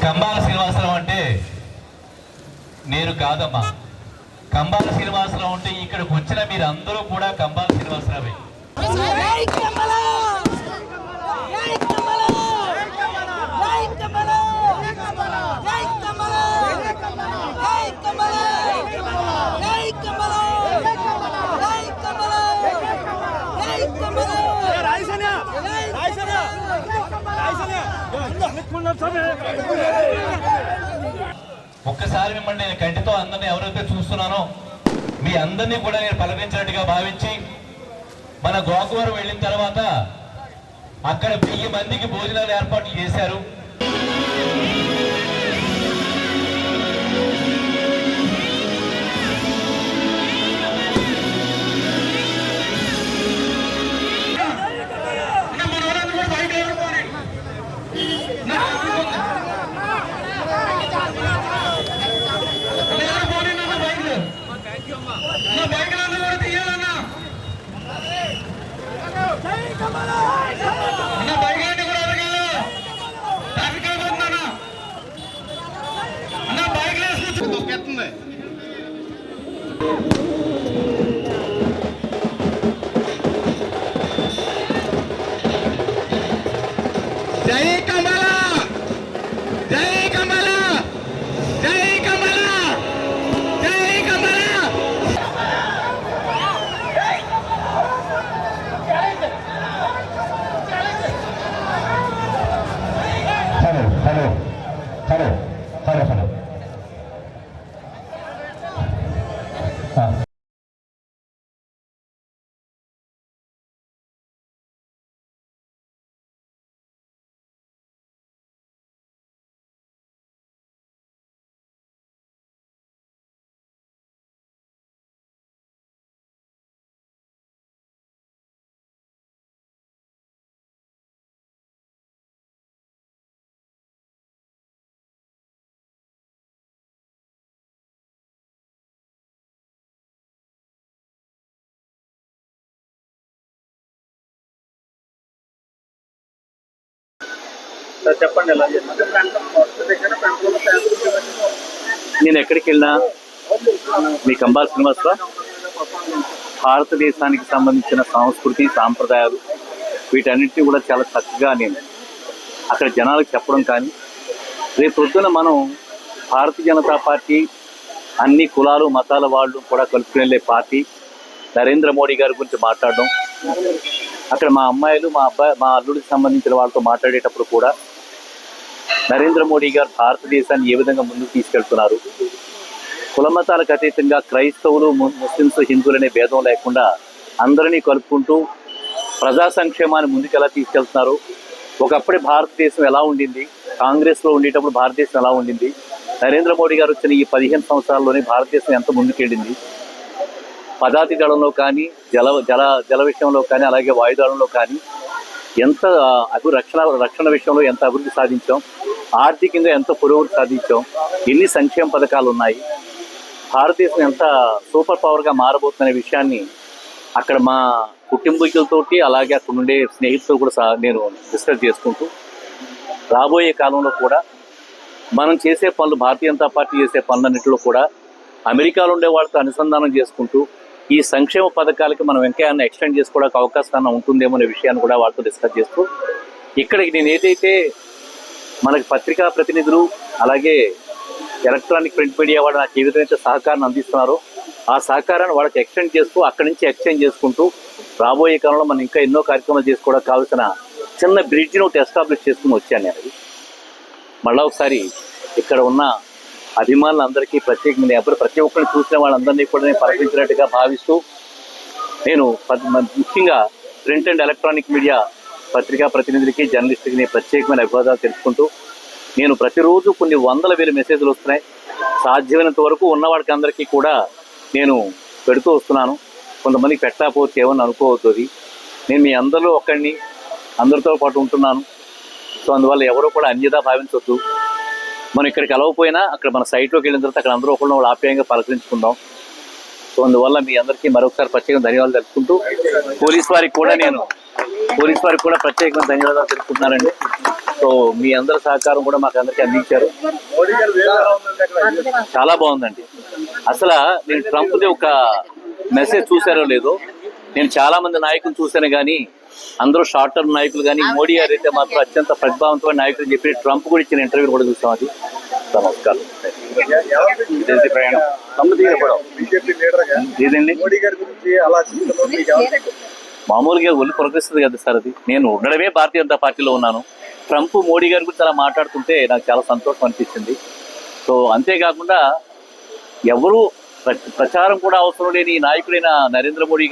కంబాల శ్రీనివాసరావు అంటే నేను కాదమ్మా. కంబాల శ్రీనివాసరావు అంటే ఇక్కడికి వచ్చిన మీరు అందరూ కూడా కంబాల శ్రీనివాసరావే. ఒక్కసారి మిమ్మల్ని నేను కంటితో అందరినీ ఎవరైతే చూస్తున్నానో మీ అందరినీ కూడా నేను పలకరించినట్టుగా భావించి మన గోకవరం వెళ్ళిన తర్వాత అక్కడ 1000 మందికి భోజనాలు ఏర్పాట్లు చేశారు. జై కమల, జై కమల, జై కమల, జై Kamala. Hello hello hello hello hello చెప్పండి. నేను ఎక్కడికి వెళ్ళినా మీ కంబాల శ్రీనివాసరావు భారతదేశానికి సంబంధించిన సంస్కృతి సాంప్రదాయాలు వీటన్నిటిని కూడా చాలా చక్కగా నేను అక్కడ జనాలకు చెప్పడం కానీ రేపు పొద్దున మనం భారతీయ జనతా పార్టీ అన్ని కులాలు మతాల వాళ్ళు కూడా కలుపుకుని వెళ్ళే పార్టీ నరేంద్ర మోడీ గారి గురించి మాట్లాడడం, అక్కడ మా అమ్మాయిలు మా అల్లుడికి సంబంధించిన వాళ్ళతో మాట్లాడేటప్పుడు కూడా నరేంద్ర మోడీ గారు భారతదేశాన్ని ఏ విధంగా ముందుకు తీసుకెళ్తున్నారు, కులమతాలకు అతీతంగా క్రైస్తవులు ముస్లిమ్స్ హిందువులనే భేదం లేకుండా అందరినీ కలుపుకుంటూ ప్రజా సంక్షేమాన్ని ముందుకు ఎలా తీసుకెళ్తున్నారు, ఒకప్పుడు భారతదేశం ఎలా ఉండింది, కాంగ్రెస్లో ఉండేటప్పుడు భారతదేశం ఎలా ఉండింది, నరేంద్ర మోడీ గారు వచ్చిన ఈ 15 సంవత్సరాల్లోనే భారతదేశం ఎంత ముందుకెళ్ళింది, పదాతి దళంలో కానీ జల విషయంలో కానీ అలాగే వాయుదళంలో కానీ ఎంత రక్షణ విషయంలో ఎంత అభివృద్ధి సాధించాం, ఆర్థికంగా ఎంత పురోగతి సాధించాం, ఎన్ని సంక్షేమ పథకాలు ఉన్నాయి, భారతదేశం ఎంత సూపర్ పవర్గా మారబోతుందనే విషయాన్ని అక్కడ మా కుటుంబీకులతోటి అలాగే అక్కడ ఉండే స్నేహితులతో కూడా నేను డిస్కస్ చేసుకుంటూ రాబోయే కాలంలో కూడా మనం చేసే పనులు, భారతీయ జనతా పార్టీ చేసే పనులన్నింటిలో కూడా అమెరికాలో ఉండే వాళ్ళతో అనుసంధానం చేసుకుంటూ ఈ సంక్షేమ పథకాలకి మనం ఇంకా ఏమైనా ఎక్స్టెండ్ చేసుకోవడానికి అవకాశం ఉంటుందేమో అనే విషయాన్ని కూడా వాళ్ళతో డిస్కస్ చేస్తూ ఇక్కడికి నేను ఏదైతే మనకి పత్రికా ప్రతినిధులు అలాగే ఎలక్ట్రానిక్ ప్రింట్ మీడియా వాళ్ళు నాకు ఏ విధంగా సహకారాన్ని అందిస్తున్నారో ఆ సహకారాన్ని వాళ్ళకి ఎక్స్టెండ్ చేస్తూ అక్కడి నుంచి ఎక్స్చేంజ్ చేసుకుంటూ రాబోయే కాలంలో మనం ఇంకా ఎన్నో కార్యక్రమాలు చేసుకోవడానికి కావాల్సిన చిన్న బ్రిడ్జ్ని ఒకటి ఎస్టాబ్లిష్ చేసుకుని వచ్చాను నేను. మళ్ళీ ఒకసారి ఇక్కడ ఉన్న అభిమానులందరికీ ప్రత్యేకంగా ప్రతి ఒక్కరిని చూసిన వాళ్ళందరినీ కూడా నేను పలకరించినట్టుగా భావిస్తూ నేను ముఖ్యంగా ప్రింట్ అండ్ ఎలక్ట్రానిక్ మీడియా పత్రికా ప్రతినిధులకి జర్నలిస్టులకి నేను ప్రత్యేకమైన అభివాదాలు తెలుసుకుంటూ నేను ప్రతిరోజు కొన్ని వందల వేల మెసేజ్లు వస్తున్నాయి, సాధ్యమైనంత వరకు ఉన్నవాడికి అందరికీ కూడా నేను పెడుతూ వస్తున్నాను. కొంతమందికి పెట్టకపోతే ఏమని అనుకోవద్దు, అది నేను మీ అందరిలో ఒక్కడిని, అందరితో పాటు ఉంటున్నాను. సో అందువల్ల ఎవరో కూడా అన్యదా భావించవద్దు. మనం ఇక్కడికి కలవపోయినా అక్కడ మన సైట్లోకి వెళ్ళిన తర్వాత అక్కడ అందరూ ఒకళ్ళు వాళ్ళు ఆప్యాయంగా పలకరించుకుందాం. సో అందువల్ల మీ అందరికీ మరొకసారి ప్రత్యేకంగా ధన్యవాదాలు తెలుపుకుంటూ పోలీస్ వారికి కూడా ప్రత్యేకంగా ధన్యవాదాలు తెలుపుకుంటున్నారండి. సో మీ అందరి సహకారం కూడా మాకు అందరికీ అందించారు. చాలా బాగుందండి. అసలు నేను ట్రంప్ది ఒక మెసేజ్ చూసారో లేదో, నేను చాలా మంది నాయకులు చూశాను కానీ అందరూ షార్ట్ టర్మ్ నాయకులు కానీ మోడీ గారు అయితే మాత్రం అత్యంత ప్రతిభావంతమైన నాయకులు చెప్పి ట్రంప్ కూడా ఇచ్చిన ఇంటర్వ్యూ కూడా చూసాం. అది నమస్కారం. ఇదండి మామూలుగా ఒళ్ళు ప్రకటిస్తుంది కదా సార్. అది నేను ఉండడమే భారతీయ జనతా పార్టీలో ఉన్నాను. ట్రంప్ మోడీ గారి గురించి అలా మాట్లాడుతుంటే నాకు చాలా సంతోషం అనిపించింది. సో అంతేకాకుండా ఎవరు ప్రచారం కూడా అవసరం లేని నాయకుడైన నరేంద్ర మోడీ